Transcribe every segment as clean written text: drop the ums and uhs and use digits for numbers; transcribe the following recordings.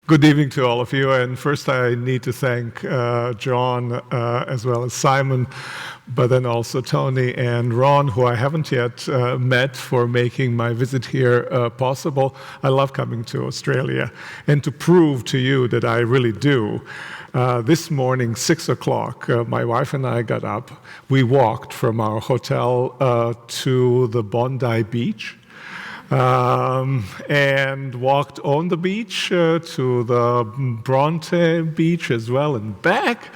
Good evening to all of you, and first I need to thank John as well as Simon, but then also Tony and Ron, who I haven't yet met, for making my visit here possible. I love coming to Australia, and to prove to you that I really do, this morning, 6 o'clock, my wife and I got up. We walked from our hotel to the Bondi Beach, and walked on the beach to the Bronte Beach as well and back,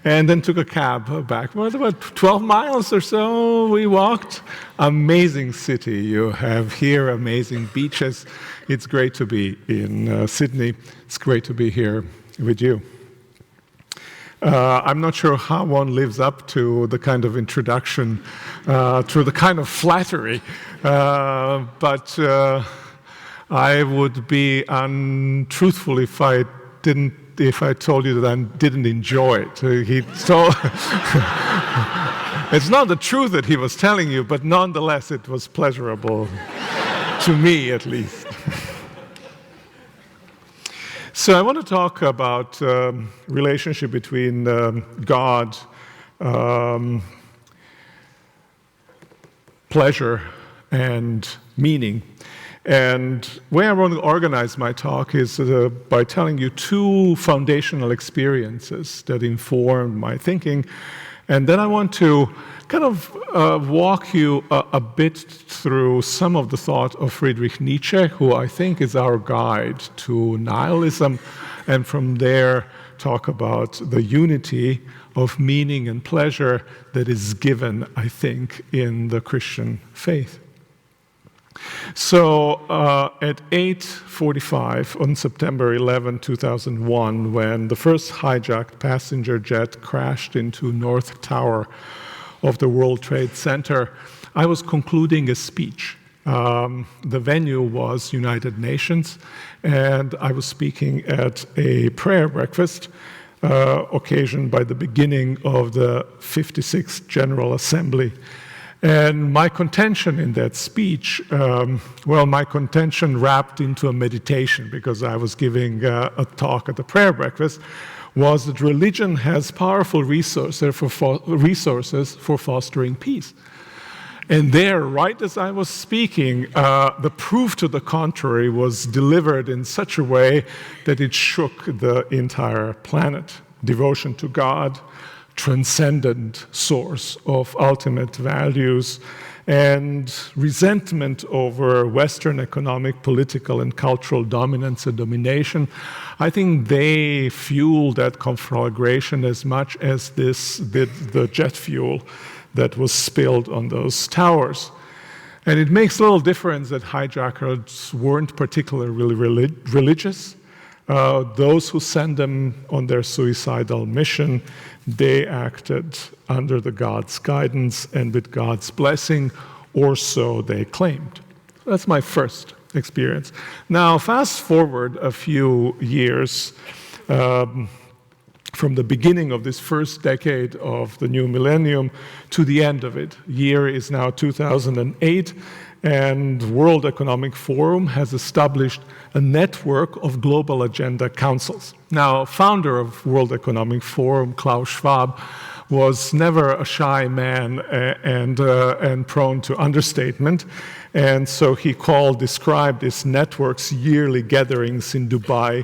and then took a cab back. About 12 miles or so we walked. Amazing city you have here, amazing beaches. It's great to be in Sydney. It's great to be here with you. I'm not sure how one lives up to the kind of introduction, to the kind of flattery, but I would be untruthful if I told you that I didn't enjoy it. It's not the truth that he was telling you, but nonetheless it was pleasurable, to me at least. So I want to talk about relationship between God, pleasure, and meaning. And the way I want to organize my talk is by telling you two foundational experiences that informed my thinking. And then I want to kind of walk you a bit through some of the thought of Friedrich Nietzsche, who I think is our guide to nihilism, and from there talk about the unity of meaning and pleasure that is given, I think, in the Christian faith. So at 8:45 on September 11, 2001, when the first hijacked passenger jet crashed into North Tower of the World Trade Center, I was concluding a speech. The venue was United Nations, and I was speaking at a prayer breakfast occasioned by the beginning of the 56th General Assembly. And my contention in that speech, my contention wrapped into a meditation, because I was giving a talk at the prayer breakfast, was that religion has powerful resources for fostering peace. And there, right as I was speaking, the proof to the contrary was delivered in such a way that it shook the entire planet. Devotion to God, transcendent source of ultimate values, and resentment over Western economic, political, and cultural dominance and domination. I think they fueled that conflagration as much as this did the jet fuel that was spilled on those towers. And it makes little difference that hijackers weren't particularly religious. Those who sent them on their suicidal mission, they acted under the God's guidance and with God's blessing, or so they claimed. That's my first experience. Now, fast forward a few years from the beginning of this first decade of the new millennium to the end of it. Year is now 2008, and World Economic Forum has established a network of global agenda councils. Now, founder of World Economic Forum, Klaus Schwab, was never a shy man and prone to understatement. And so he described his network's yearly gatherings in Dubai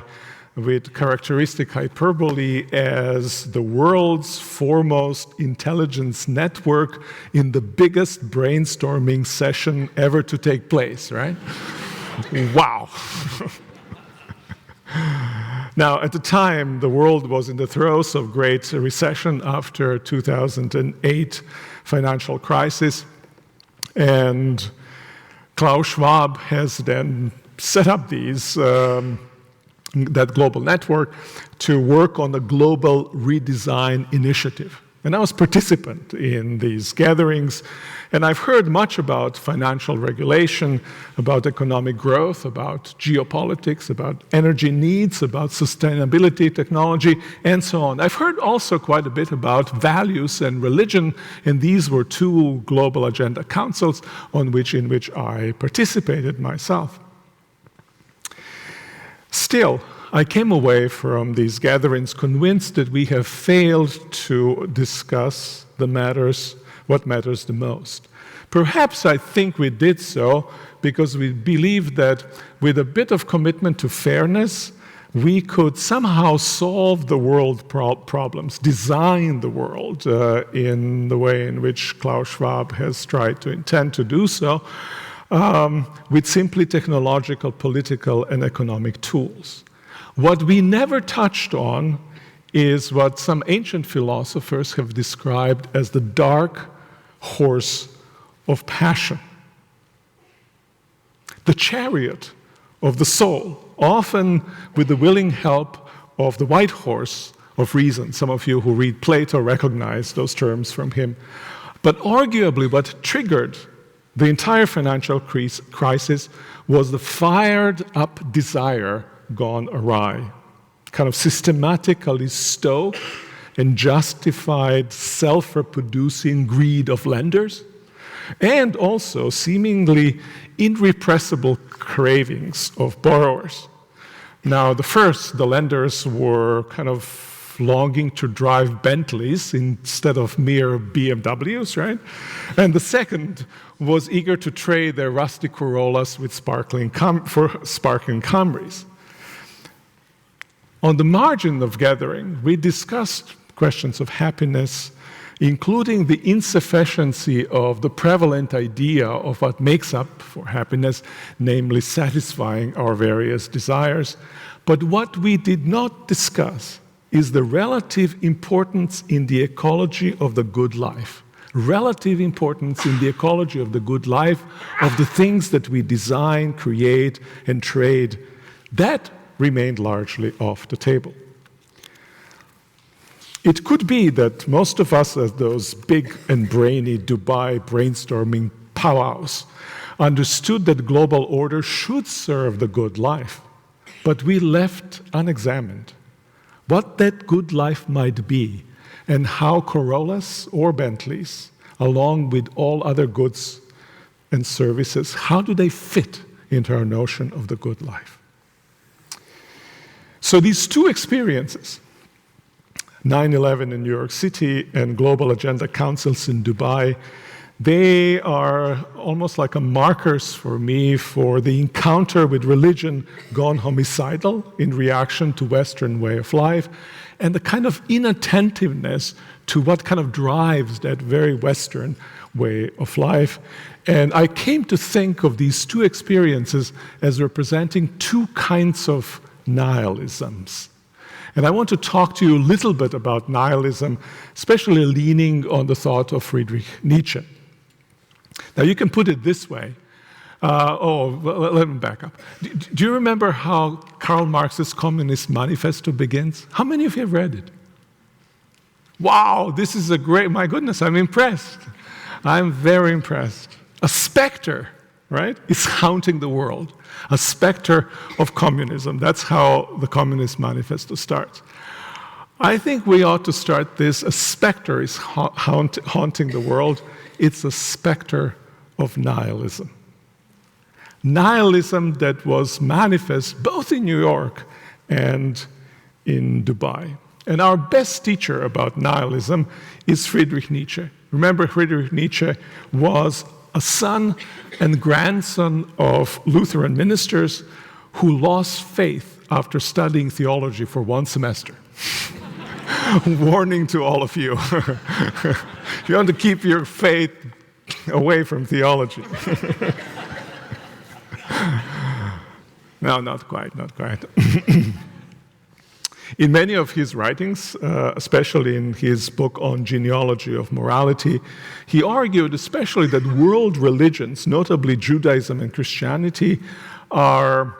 with characteristic hyperbole as the world's foremost intelligence network in the biggest brainstorming session ever to take place, right? Wow. Now, at the time, the world was in the throes of great recession after 2008 financial crisis, and Klaus Schwab has then set up that global network to work on a global redesign initiative. And I was participant in these gatherings, and I've heard much about financial regulation, about economic growth, about geopolitics, about energy needs, about sustainability, technology, and so on. I've heard also quite a bit about values and religion, and these were two global agenda councils in which I participated myself. Still, I came away from these gatherings convinced that we have failed to discuss what matters the most. Perhaps I think we did so because we believed that with a bit of commitment to fairness, we could somehow solve the world problems, design the world in the way in which Klaus Schwab has tried to intend to do so, with simply technological, political, and economic tools. What we never touched on is what some ancient philosophers have described as the dark horse of passion. The chariot of the soul, often with the willing help of the white horse of reason. Some of you who read Plato recognize those terms from him. But arguably what triggered the entire financial crisis was the fired-up desire gone awry, kind of systematically stoked and justified self-reproducing greed of lenders, and also seemingly irrepressible cravings of borrowers. Now, the lenders were kind of longing to drive Bentleys instead of mere BMWs, right? And the second was eager to trade their rusty Corollas with sparkling Camrys. On the margin of gathering, we discussed questions of happiness, including the insufficiency of the prevalent idea of what makes up for happiness, namely satisfying our various desires. But what we did not discuss is the relative importance in the ecology of the good life. Relative importance in the ecology of the good life, of the things that we design, create, and trade. That remained largely off the table. It could be that most of us, as those big and brainy Dubai brainstorming powwows, understood that global order should serve the good life, but we left unexamined what that good life might be and how Corollas or Bentleys, along with all other goods and services, how do they fit into our notion of the good life? So these two experiences, 9/11 in New York City and Global Agenda Councils in Dubai, they are almost like markers for me for the encounter with religion gone homicidal in reaction to Western way of life, and the kind of inattentiveness to what kind of drives that very Western way of life. And I came to think of these two experiences as representing two kinds of nihilisms. And I want to talk to you a little bit about nihilism, especially leaning on the thought of Friedrich Nietzsche. Now, you can put it this way. Let me back up. Do you remember how Karl Marx's Communist Manifesto begins? How many of you have read it? Wow, this is my goodness, I'm impressed. I'm very impressed. A specter, right, is haunting the world. A specter of communism. That's how the Communist Manifesto starts. I think we ought to start this. A specter is haunting the world. It's a specter of nihilism. Nihilism that was manifest both in New York and in Dubai. And our best teacher about nihilism is Friedrich Nietzsche. Remember, Friedrich Nietzsche was a son and grandson of Lutheran ministers who lost faith after studying theology for one semester. Warning to all of you. You want to keep your faith away from theology. No, not quite. In many of his writings, especially in his book on genealogy of morality, he argued especially that world religions, notably Judaism and Christianity, are,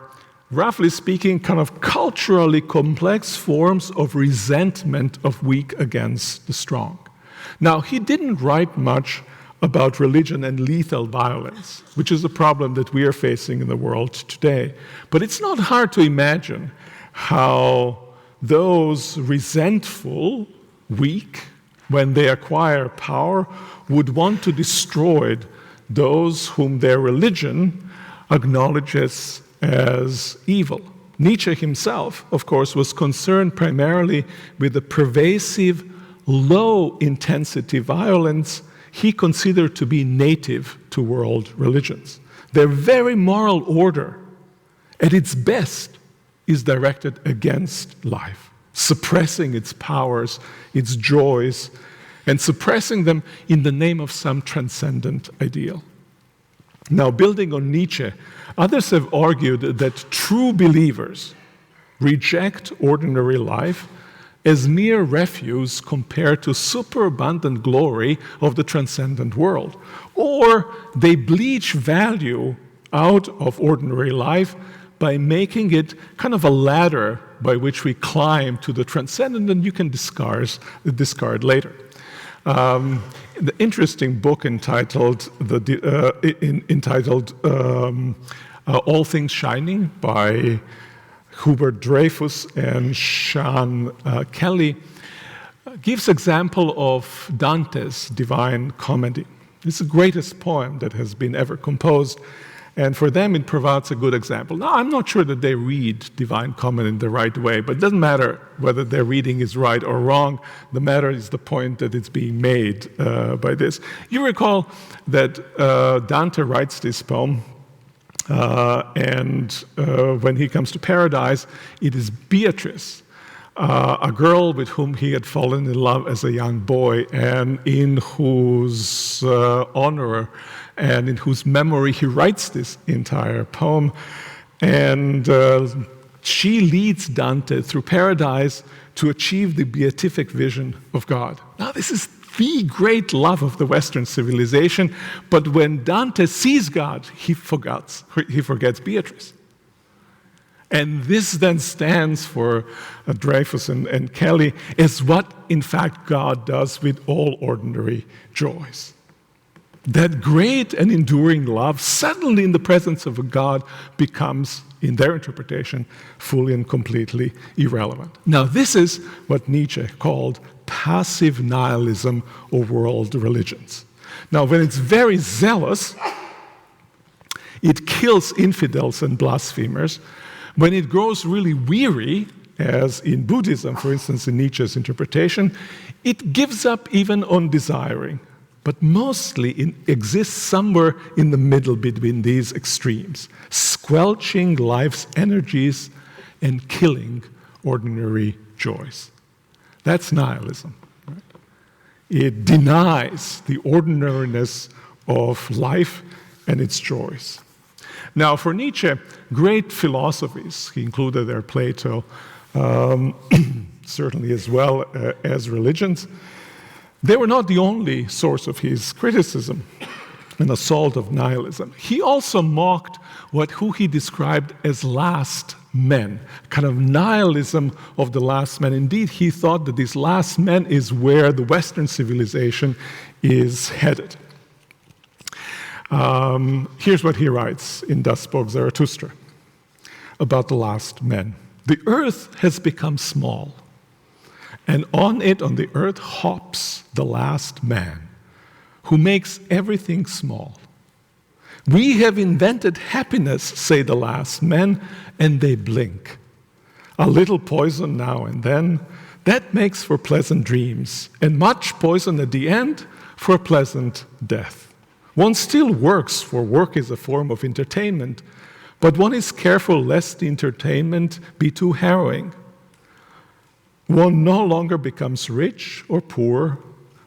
roughly speaking, kind of culturally complex forms of resentment of weak against the strong. Now, he didn't write much about religion and lethal violence, which is a problem that we are facing in the world today. But it's not hard to imagine how those resentful, weak, when they acquire power, would want to destroy those whom their religion acknowledges as evil, Nietzsche himself, of course, was concerned primarily with the pervasive, low-intensity violence he considered to be native to world religions. Their very moral order, at its best, is directed against life, suppressing its powers, its joys, and suppressing them in the name of some transcendent ideal. Now, building on Nietzsche, others have argued that true believers reject ordinary life as mere refuse compared to superabundant glory of the transcendent world. Or they bleach value out of ordinary life by making it kind of a ladder by which we climb to the transcendent and you can discard later. The interesting book entitled All Things Shining by Hubert Dreyfus and Sean Kelly gives example of Dante's Divine Comedy. It's the greatest poem that has been ever composed, and for them it provides a good example. Now, I'm not sure that they read Divine Comedy in the right way, but it doesn't matter whether their reading is right or wrong. The matter is the point that it's being made by this. You recall that Dante writes this poem, and when he comes to paradise, it is Beatrice, a girl with whom he had fallen in love as a young boy, and in whose honor and in whose memory he writes this entire poem. And she leads Dante through paradise to achieve the beatific vision of God. Now, this is the great love of the Western civilization, but when Dante sees God, he forgets Beatrice. And this then stands for Dreyfus and Kelly as what, in fact, God does with all ordinary joys. That great and enduring love suddenly in the presence of a God becomes, in their interpretation, fully and completely irrelevant. Now, this is what Nietzsche called passive nihilism of world religions. Now, when it's very zealous, it kills infidels and blasphemers. When it grows really weary, as in Buddhism, for instance, in Nietzsche's interpretation, it gives up even on desiring. But mostly it exists somewhere in the middle between these extremes, squelching life's energies and killing ordinary joys. That's nihilism. Right? It denies the ordinariness of life and its joys. Now, for Nietzsche, great philosophies, he included there Plato, certainly as well as religions, they were not the only source of his criticism and assault of nihilism. He also mocked who he described as last men, kind of nihilism of the last men. Indeed, he thought that this last men is where the Western civilization is headed. Here's what he writes in Thus Spoke Zarathustra about the last men. The earth has become small, and on the earth hops the last man, who makes everything small. We have invented happiness, say the last men, and they blink. A little poison now and then, that makes for pleasant dreams, and much poison at the end for pleasant death. One still works, for work is a form of entertainment, but one is careful lest the entertainment be too harrowing. One no longer becomes rich or poor.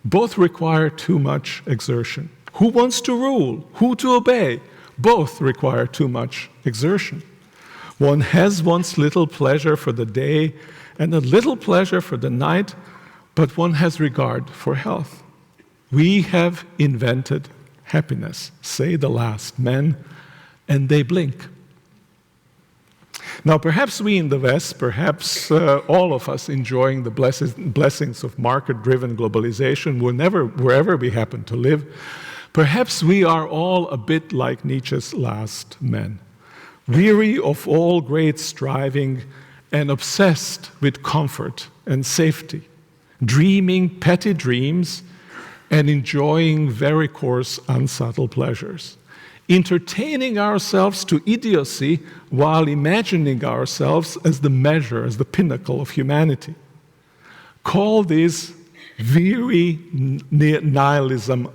Both require too much exertion. Who wants to rule? Who to obey? Both require too much exertion. One has one's little pleasure for the day and a little pleasure for the night, but one has regard for health. We have invented happiness, say the last men, and they blink. Now, perhaps we in the West, perhaps all of us enjoying the blessings of market-driven globalization wherever we happen to live, perhaps we are all a bit like Nietzsche's last men, weary of all great striving and obsessed with comfort and safety, dreaming petty dreams and enjoying very coarse, unsubtle pleasures. entertaining ourselves to idiocy while imagining ourselves as the measure, as the pinnacle of humanity. Call this weary nihilism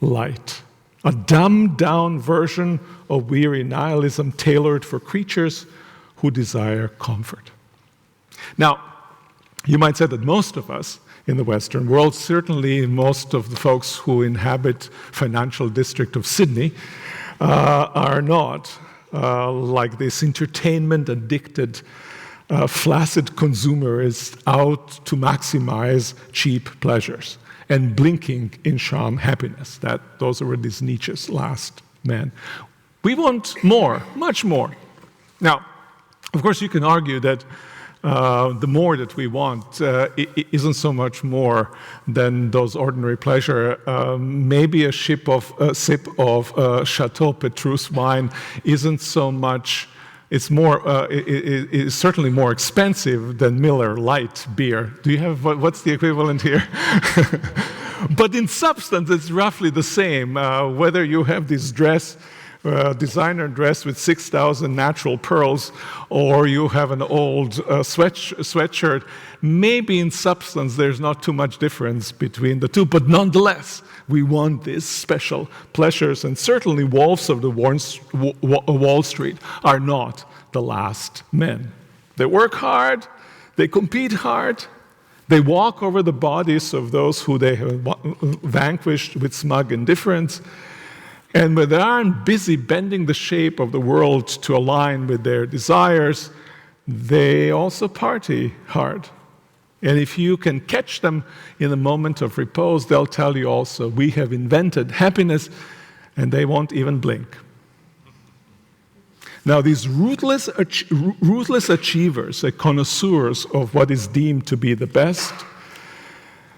light, a dumbed-down version of weary nihilism tailored for creatures who desire comfort. Now, you might say that most of us in the Western world, certainly most of the folks who inhabit financial district of Sydney, are not like this entertainment-addicted, flaccid consumerist out to maximize cheap pleasures and blinking in sham happiness. Those were these Nietzsche's last men. We want more, much more. Now, of course, you can argue that the more that we want isn't so much more than those ordinary pleasure. Maybe a sip of Chateau Petrus wine isn't so much. It's more. It's certainly more expensive than Miller Lite beer. Do you have what's the equivalent here? But in substance, it's roughly the same. Whether you have this dress. Designer dress with 6,000 natural pearls, or you have an old sweatshirt, maybe in substance there's not too much difference between the two, but nonetheless, we want these special pleasures, and certainly wolves of the Wall Street are not the last men. They work hard, they compete hard, they walk over the bodies of those who they have vanquished with smug indifference. And when they aren't busy bending the shape of the world to align with their desires, they also party hard. And if you can catch them in a moment of repose, they'll tell you also, we have invented happiness, and they won't even blink. Now, these ruthless achievers, connoisseurs of what is deemed to be the best,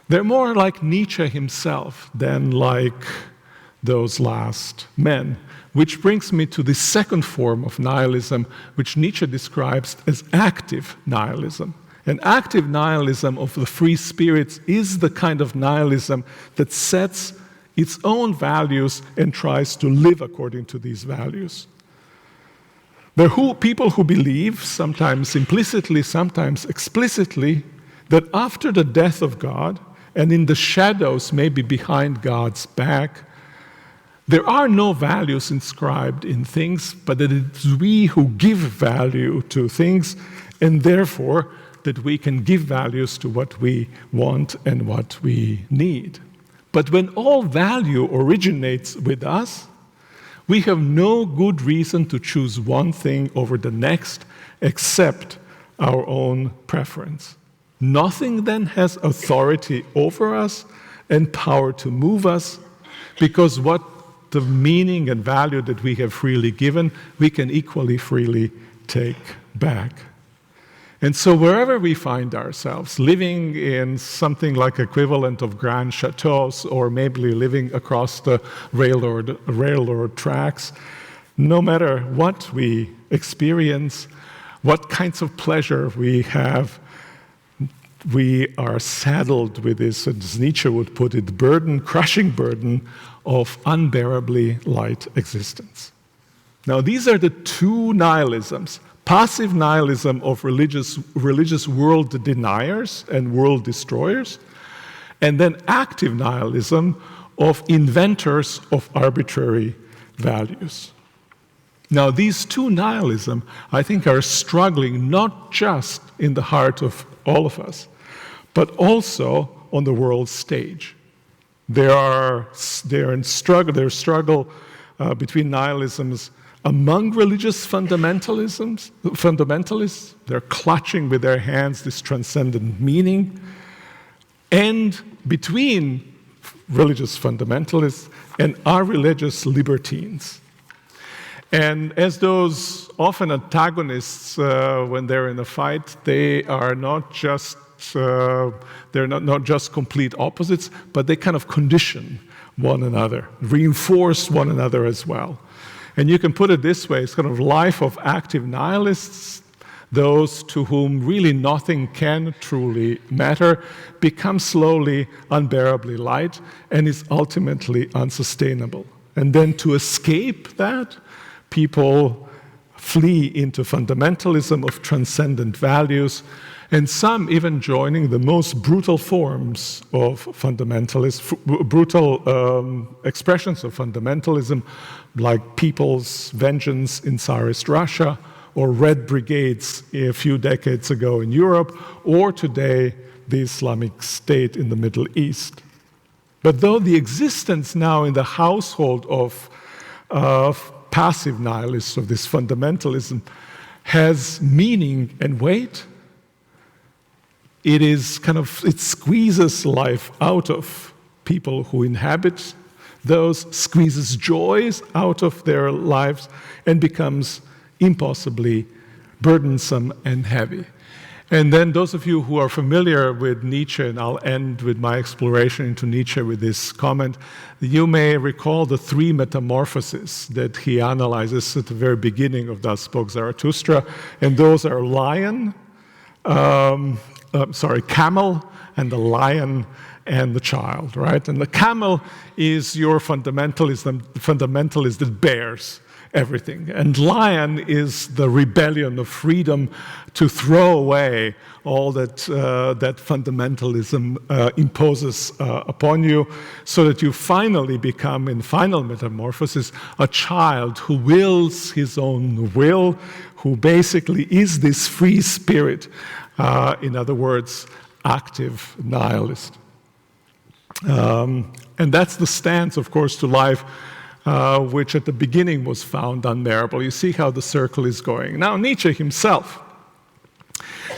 they're more like Nietzsche himself than like those last men, which brings me to the second form of nihilism, which Nietzsche describes as active nihilism. And active nihilism of the free spirits is the kind of nihilism that sets its own values and tries to live according to these values. There are people who believe, sometimes implicitly, sometimes explicitly, that after the death of God, and in the shadows, maybe behind God's back, there are no values inscribed in things, but that it's we who give value to things, and therefore that we can give values to what we want and what we need. But when all value originates with us, we have no good reason to choose one thing over the next except our own preference. Nothing then has authority over us and power to move us, because what the meaning and value that we have freely given, we can equally freely take back. And so wherever we find ourselves, living in something like equivalent of grand chateaus, or maybe living across the railroad tracks, no matter what we experience, what kinds of pleasure we have, we are saddled with this, as Nietzsche would put it, crushing burden of unbearably light existence. Now, these are the two nihilisms: passive nihilism of religious world deniers and world destroyers, and then active nihilism of inventors of arbitrary values. Now, these two nihilisms, I think, are struggling not just in the heart of all of us, but also on the world stage. They're in struggle between nihilisms among religious fundamentalists. They're clutching with their hands this transcendent meaning, and between religious fundamentalists and our religious libertines. And as those often antagonists, when they're in a fight, they are not just complete opposites, but they kind of condition one another, reinforce one another as well. And you can put it this way: it's kind of life of active nihilists, those to whom really nothing can truly matter, become slowly unbearably light and is ultimately unsustainable. And then to escape that, people flee into fundamentalism of transcendent values, and some even joining the most brutal forms of fundamentalism, brutal expressions of fundamentalism, like People's Vengeance in Tsarist Russia, or Red Brigades a few decades ago in Europe, or today the Islamic State in the Middle East. But though the existence now in the household of passive nihilists, of this fundamentalism, has meaning and weight, it squeezes life out of people who inhabit those, squeezes joys out of their lives, and becomes impossibly burdensome and heavy. And then those of you who are familiar with Nietzsche, and I'll end with my exploration into Nietzsche with this comment, you may recall the three metamorphoses that he analyzes at the very beginning of Thus Spoke Zarathustra, and those are camel, and the lion, and the child, right? And the camel is your fundamentalist that bears everything. And lion is the rebellion of freedom to throw away all that fundamentalism imposes upon you, so that you finally become, in final metamorphosis, a child who wills his own will, who basically is this free spirit, in other words, active nihilist. And that's the stance, of course, to life, which at the beginning was found unbearable. You see how the circle is going. Now, Nietzsche himself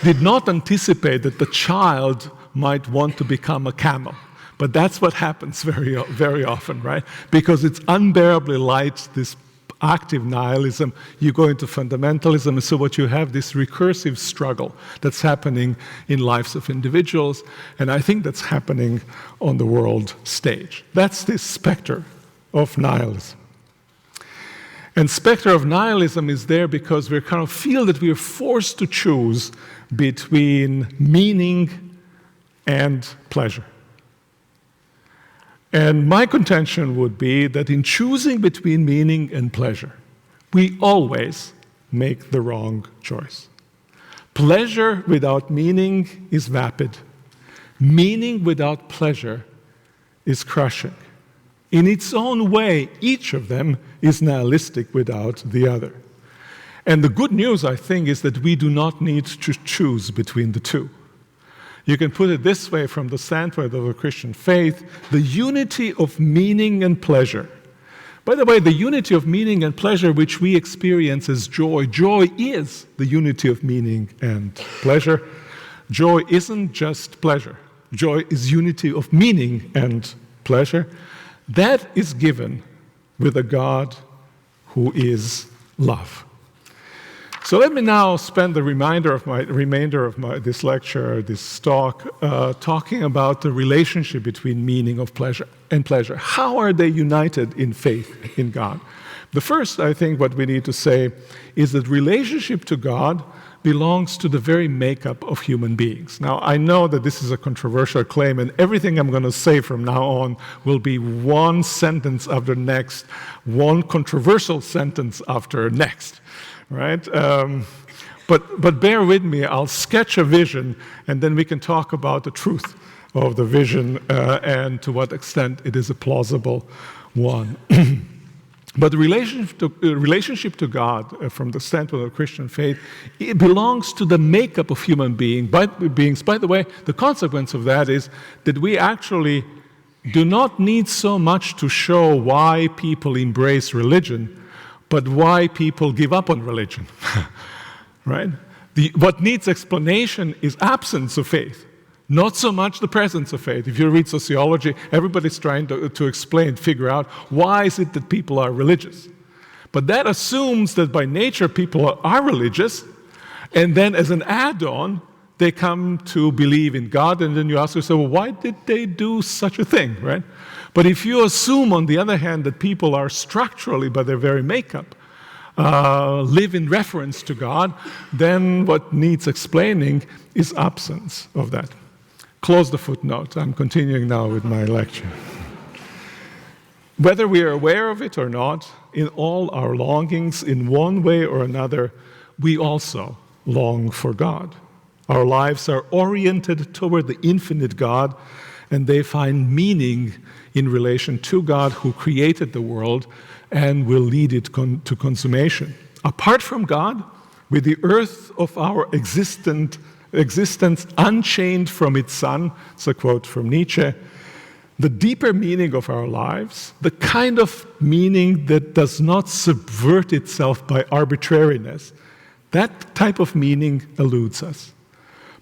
did not anticipate that the child might want to become a camel. But that's what happens very, very often, right? Because it's unbearably light, this active nihilism, you go into fundamentalism, and so what you have, this recursive struggle that's happening in lives of individuals, and I think that's happening on the world stage. That's this specter of nihilism. And specter of nihilism is there because we kind of feel that we are forced to choose between meaning and pleasure. And my contention would be that in choosing between meaning and pleasure, we always make the wrong choice. Pleasure without meaning is vapid. Meaning without pleasure is crushing. In its own way, each of them is nihilistic without the other. And the good news, I think, is that we do not need to choose between the two. You can put it this way from the standpoint of the Christian faith: the unity of meaning and pleasure. By the way, the unity of meaning and pleasure which we experience as joy, joy is the unity of meaning and pleasure. Joy isn't just pleasure. Joy is unity of meaning and pleasure. That is given with a God who is love. So let me now spend the remainder of this lecture, this talk, talking about the relationship between meaning of pleasure and pleasure. How are they united in faith in God? The first, I think, what we need to say is that relationship to God belongs to the very makeup of human beings. Now, I know that this is a controversial claim, and everything I'm going to say from now on will be one sentence after next, one controversial sentence after next. Right? But bear with me, I'll sketch a vision, and then we can talk about the truth of the vision and to what extent it is a plausible one. But the relationship to God, from the standpoint of Christian faith, it belongs to the makeup of human beings. By the way, the consequence of that is that we actually do not need so much to show why people embrace religion, but why people give up on religion, right? What needs explanation is absence of faith, not so much the presence of faith. If you read sociology, everybody's trying to explain, figure out why is it that people are religious. But that assumes that by nature people are religious, and then as an add-on, they come to believe in God, and then you ask yourself, well, why did they do such a thing, right? But if you assume, on the other hand, that people are structurally, by their very makeup, live in reference to God, then what needs explaining is absence of that. Close the footnote. I'm continuing now with my lecture. Whether we are aware of it or not, in all our longings, in one way or another, we also long for God. Our lives are oriented toward the infinite God, and they find meaning in relation to God who created the world and will lead it to consummation. Apart from God, with the earth of our existence unchained from its sun, it's a quote from Nietzsche, the deeper meaning of our lives, the kind of meaning that does not subvert itself by arbitrariness, that type of meaning eludes us.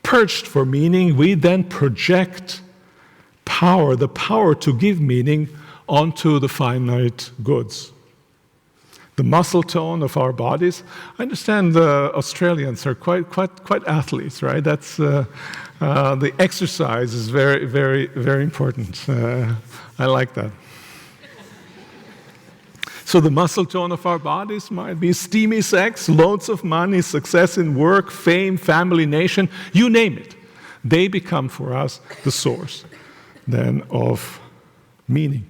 Purged for meaning, we then project power, the power to give meaning, onto the finite goods. The muscle tone of our bodies. I understand Australians are quite athletes, right? That's the exercise is very, very, very important. I like that. So the muscle tone of our bodies might be steamy sex, loads of money, success in work, fame, family, nation, you name it. They become for us the source then of meaning.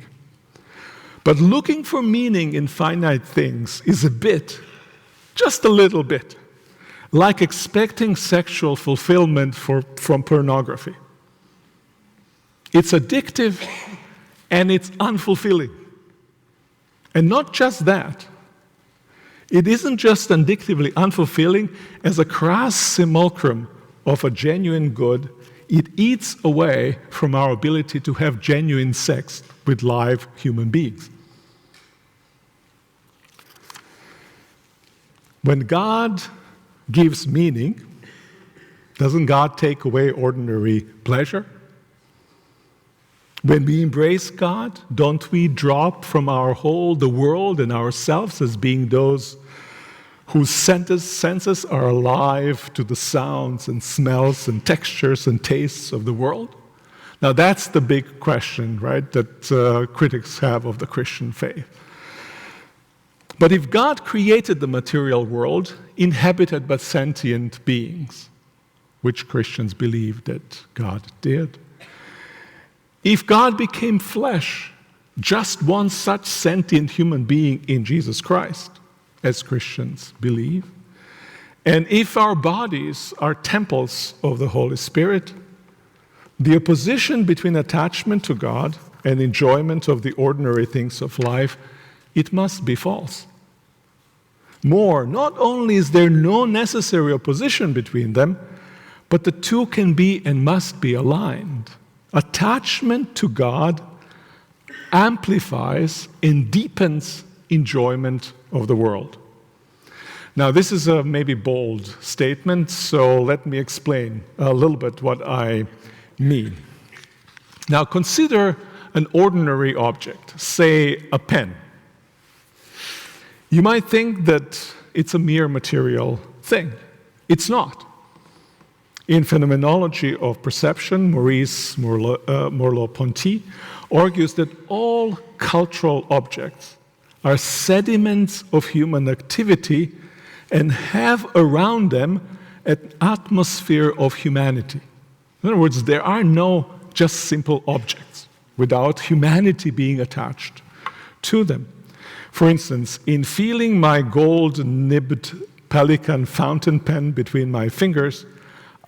But looking for meaning in finite things is a bit, just a little bit, like expecting sexual fulfillment from pornography. It's addictive and it's unfulfilling. And not just that. It isn't just addictively unfulfilling. As a crass simulacrum of a genuine good, it eats away from our ability to have genuine sex with live human beings. When God gives meaning, doesn't God take away ordinary pleasure? When we embrace God, don't we drop from our whole the world and ourselves as being those whose senses are alive to the sounds and smells and textures and tastes of the world? Now that's the big question, right, that critics have of the Christian faith. But if God created the material world inhabited by sentient beings, which Christians believe that God did, if God became flesh, just one such sentient human being in Jesus Christ, as Christians believe, and if our bodies are temples of the Holy Spirit, the opposition between attachment to God and enjoyment of the ordinary things of life, it must be false. More, not only is there no necessary opposition between them, but the two can be and must be aligned. Attachment to God amplifies and deepens enjoyment of the world. Now, this is a maybe bold statement, so let me explain a little bit what I mean. Now, consider an ordinary object, say a pen. You might think that it's a mere material thing. It's not. In Phenomenology of Perception, Maurice Merleau-Ponty argues that all cultural objects are sediments of human activity and have around them an atmosphere of humanity. In other words, there are no just simple objects without humanity being attached to them. For instance, in feeling my gold-nibbed Pelikan fountain pen between my fingers,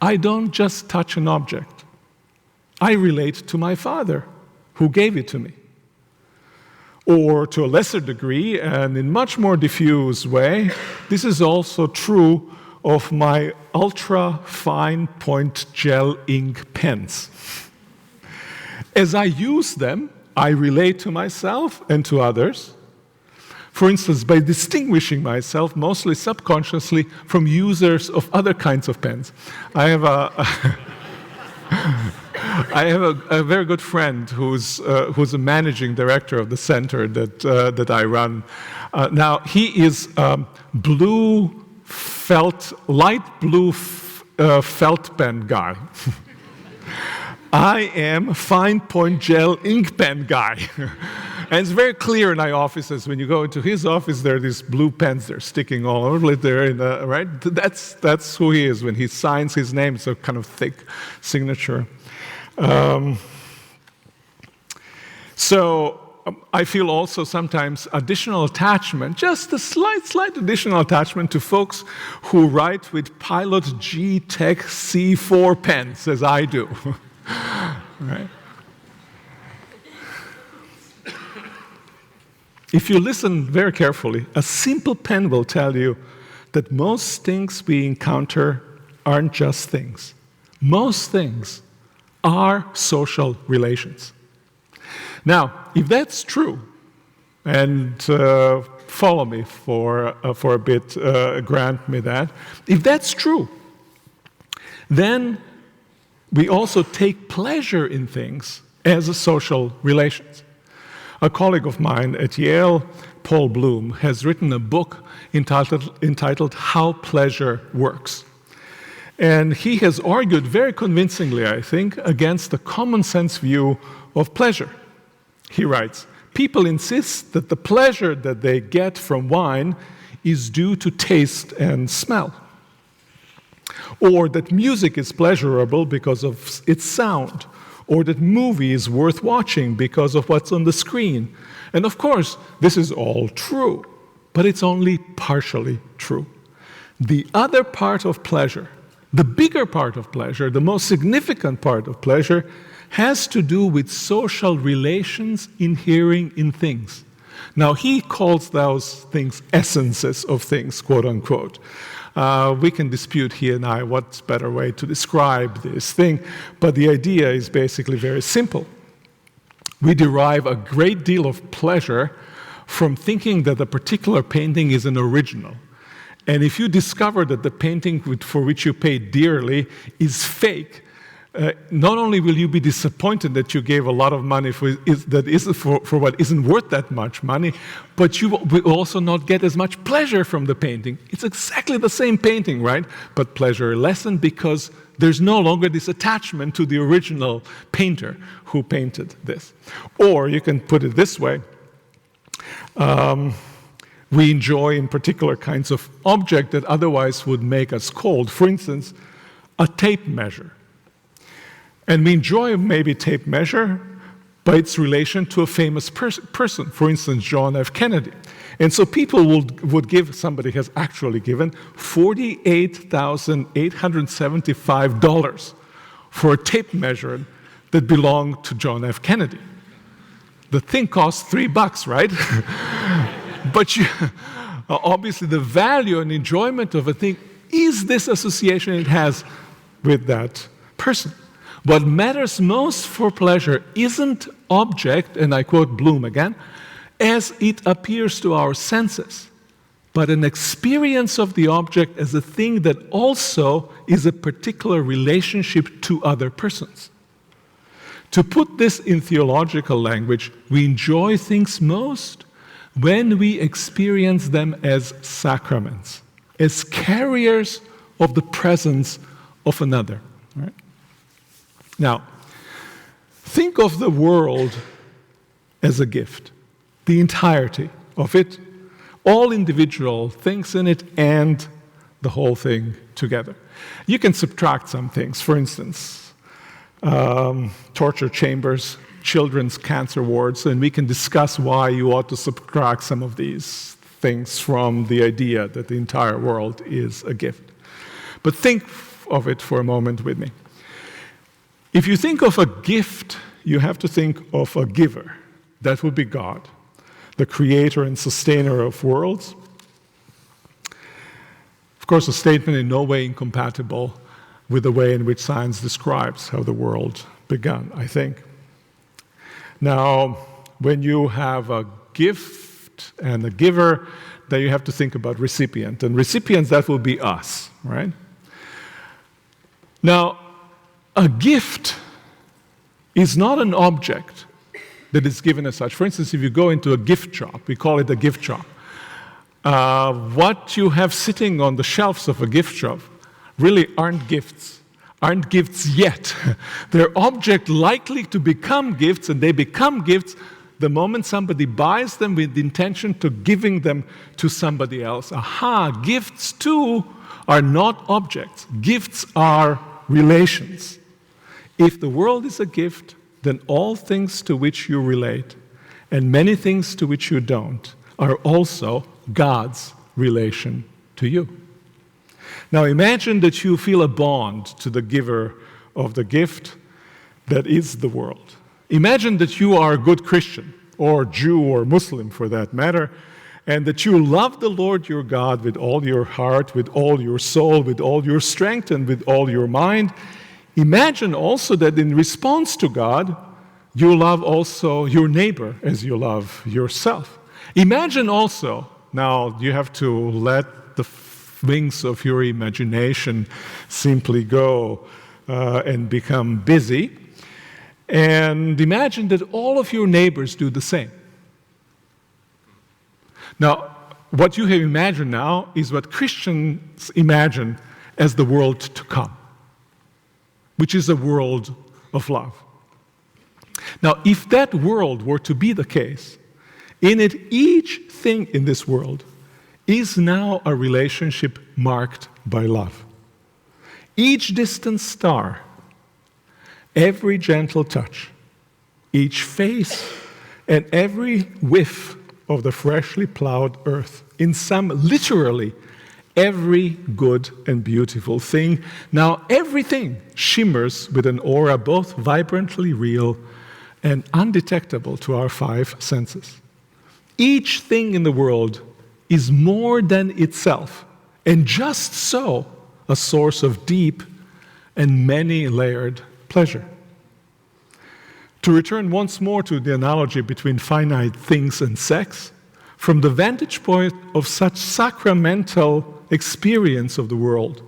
I don't just touch an object. I relate to my father, who gave it to me. Or to a lesser degree, and in much more diffuse way, this is also true of my ultra-fine point gel ink pens. As I use them, I relate to myself and to others. For instance, by distinguishing myself, mostly subconsciously, from users of other kinds of pens. I have a very good friend who's a managing director of the center that I run. Now, he is light blue felt pen guy. I am fine point gel ink pen guy. And it's very clear in our offices. When you go into his office, there are these blue pens that are sticking all over there, right? That's who he is. When he signs his name, it's a kind of thick signature. So I feel also sometimes additional attachment, just a slight additional attachment to folks who write with Pilot G Tech C4 pens, as I do. Right? If you listen very carefully, a simple pen will tell you that most things we encounter aren't just things. Most things are social relations. Now, if that's true, and follow me for a bit, grant me that, if that's true, then we also take pleasure in things as a social relations. A colleague of mine at Yale, Paul Bloom, has written a book entitled How Pleasure Works. And he has argued very convincingly, I think, against the common sense view of pleasure. He writes, people insist that the pleasure that they get from wine is due to taste and smell, or that music is pleasurable because of its sound, or that movie is worth watching because of what's on the screen. And of course, this is all true, but it's only partially true. The other part of pleasure, the bigger part of pleasure, the most significant part of pleasure, has to do with social relations inhering in things. Now, he calls those things essences of things, quote unquote. We can dispute, he and I, what's a better way to describe this thing, but the idea is basically very simple. We derive a great deal of pleasure from thinking that a particular painting is an original. And if you discover that the painting for which you paid dearly is fake, not only will you be disappointed that you gave a lot of money for what isn't worth that much money, but you will also not get as much pleasure from the painting. It's exactly the same painting, right? But pleasure lessened because there's no longer this attachment to the original painter who painted this. Or you can put it this way. We enjoy in particular kinds of object that otherwise would make us cold. For instance, a tape measure. And we enjoy maybe tape measure by its relation to a famous person, for instance, John F. Kennedy. And so people would give, somebody has actually given, $48,875 for a tape measure that belonged to John F. Kennedy. The thing costs $3, right? But obviously the value and enjoyment of a thing is this association it has with that person. What matters most for pleasure isn't object, and I quote Bloom again, as it appears to our senses, but an experience of the object as a thing that also is a particular relationship to other persons. To put this in theological language, we enjoy things most when we experience them as sacraments, as carriers of the presence of another. Right? Now, think of the world as a gift, the entirety of it, all individual things in it, and the whole thing together. You can subtract some things. For instance, torture chambers, children's cancer wards, and we can discuss why you ought to subtract some of these things from the idea that the entire world is a gift. But think of it for a moment with me. If you think of a gift, you have to think of a giver. That would be God, the creator and sustainer of worlds. Of course, a statement in no way incompatible with the way in which science describes how the world began, I think. Now, when you have a gift and a giver, then you have to think about recipient. And recipients, that will be us, right? Now, a gift is not an object that is given as such. For instance, if you go into a gift shop, we call it a gift shop. What you have sitting on the shelves of a gift shop really aren't gifts yet. They're objects likely to become gifts, and they become gifts the moment somebody buys them with the intention to giving them to somebody else. Aha, gifts too are not objects. Gifts are relations. If the world is a gift, then all things to which you relate and many things to which you don't are also God's relation to you. Now imagine that you feel a bond to the giver of the gift that is the world. Imagine that you are a good Christian, or Jew or Muslim for that matter, and that you love the Lord your God with all your heart, with all your soul, with all your strength, and with all your mind. Imagine also that in response to God, you love also your neighbor as you love yourself. Imagine also, now you have to let the wings of your imagination simply go and become busy. And imagine that all of your neighbors do the same. Now, what you have imagined now is what Christians imagine as the world to come, which is a world of love. Now, if that world were to be the case, in it, each thing in this world is now a relationship marked by love. Each distant star, every gentle touch, each face, and every whiff of the freshly plowed earth, in sum, literally, every good and beautiful thing. Now, everything shimmers with an aura both vibrantly real and undetectable to our five senses. Each thing in the world is more than itself, and just so, a source of deep and many-layered pleasure. To return once more to the analogy between finite things and sex, from the vantage point of such sacramental experience of the world,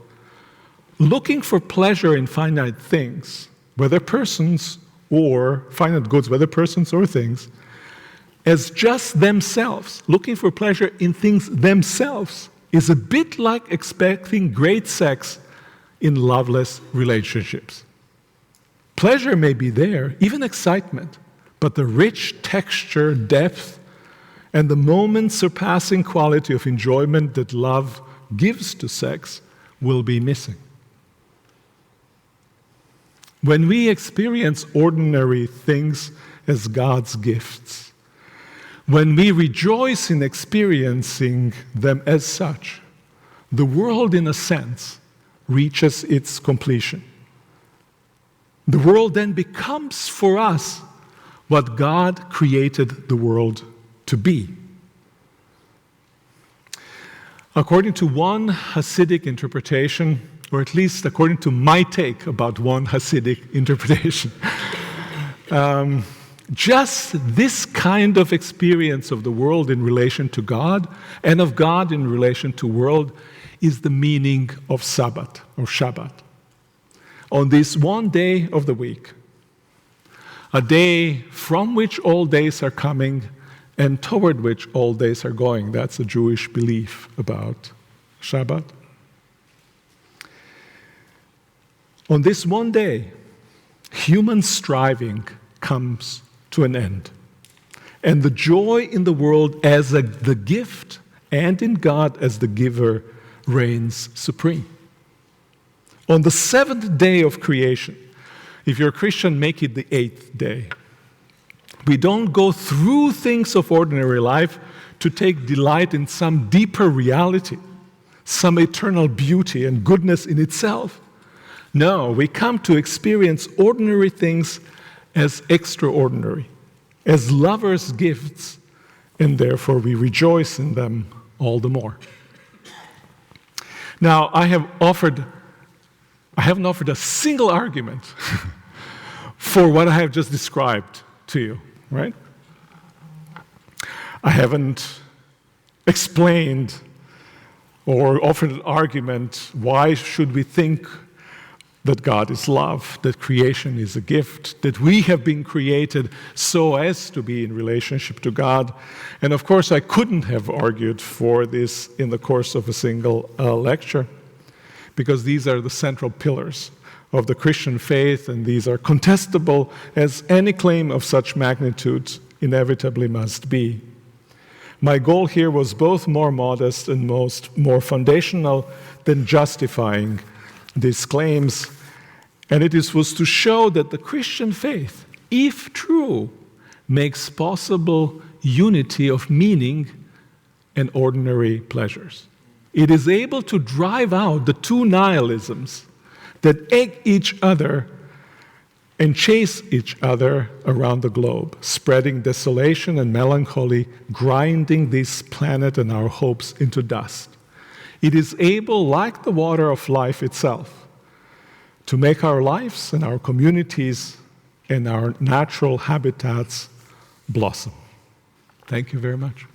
looking for pleasure in finite things, whether persons or finite goods, whether persons or things, as just themselves, looking for pleasure in things themselves, is a bit like expecting great sex in loveless relationships. Pleasure may be there, even excitement, but the rich texture, depth, and the moment-surpassing quality of enjoyment that love gives to sex will be missing. When we experience ordinary things as God's gifts, when we rejoice in experiencing them as such, the world, in a sense, reaches its completion. The world then becomes for us what God created the world to be. According to one Hasidic interpretation, or at least according to my take about one Hasidic interpretation, just this kind of experience of the world in relation to God and of God in relation to world is the meaning of Sabbath or Shabbat. On this one day of the week, a day from which all days are coming and toward which all days are going. That's a Jewish belief about Shabbat. On this one day, human striving comes to an end. And the joy in the world as the gift and in God as the giver reigns supreme. On the seventh day of creation, if you're a Christian, make it the eighth day. We don't go through things of ordinary life to take delight in some deeper reality, some eternal beauty and goodness in itself. No, we come to experience ordinary things as extraordinary, as lovers' gifts, and therefore we rejoice in them all the more. Now, I haven't offered a single argument for what I have just described to you, right? I haven't explained or offered an argument why should we think that God is love, that creation is a gift, that we have been created so as to be in relationship to God. And of course, I couldn't have argued for this in the course of a single lecture, because these are the central pillars of the Christian faith, and these are contestable as any claim of such magnitude inevitably must be. My goal here was both more modest and more foundational than justifying these claims, and was to show that the Christian faith, if true, makes possible unity of meaning and ordinary pleasures. It is able to drive out the two nihilisms that egg each other and chase each other around the globe, spreading desolation and melancholy, grinding this planet and our hopes into dust. It is able, like the water of life itself, to make our lives and our communities and our natural habitats blossom. Thank you very much.